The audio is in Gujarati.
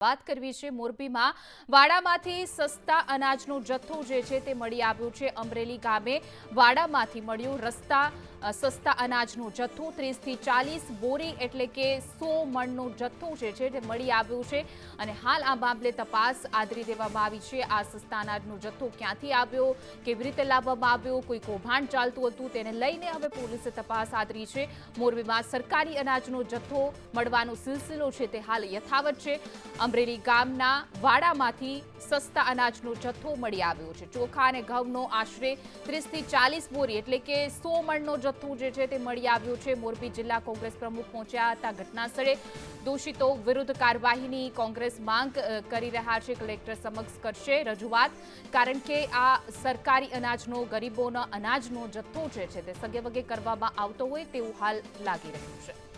વાત કરવી છે મોરબીમાં વાડામાંથી સસ્તા અનાજનો જથ્થો જે છે તે મળી આવ્યો છે। અમરેલી ગામે વાડામાંથી મળ્યું સસ્તા અનાજનો જથ્થો 30 થી 40 બોરી એટલે કે 100 મણનો જથ્થો જે છે તે મળી આવ્યો છે અને હાલ આ મામલે તપાસ આદરી દેવામાં આવી છે। આ સસ્તા અનાજનો જથ્થો ક્યાંથી આવ્યો, કેવી રીતે લાવવામાં આવ્યો, કોઈ કૌભાંડ ચાલતું હતું તેને લઈને હવે પોલીસે તપાસ આદરી છે। મોરબીમાં સરકારી અનાજનો જથ્થો મળવાનો સિલસિલો છે તે હાલ યથાવત છે। અમરેલી ગામના વાડામાંથી સસ્તા અનાજનો જથ્થો મળી આવ્યો છે। ચોખા અને ઘઉંનો આશરે 30 થી 40 બોરી એટલે કે 100 મણનો જથ્થો જે છે તે મળી આવ્યો છે। મોરબી જિલ્લા કોંગ્રેસ પ્રમુખ પહોંચ્યા હતા ઘટના સ્થળે। દોષિતો વિરુદ્ધ કાર્યવાહીની કોંગ્રેસ માંગ કરી રહ્યા છે, કલેક્ટર સમક્ષ કરશે રજૂઆત, કારણ કે આ સરકારી અનાજનો ગરીબોના અનાજનો જથ્થો જે છે તે સગેવગે કરવામાં આવતો હોય તેવું હાલ લાગી રહ્યું છે।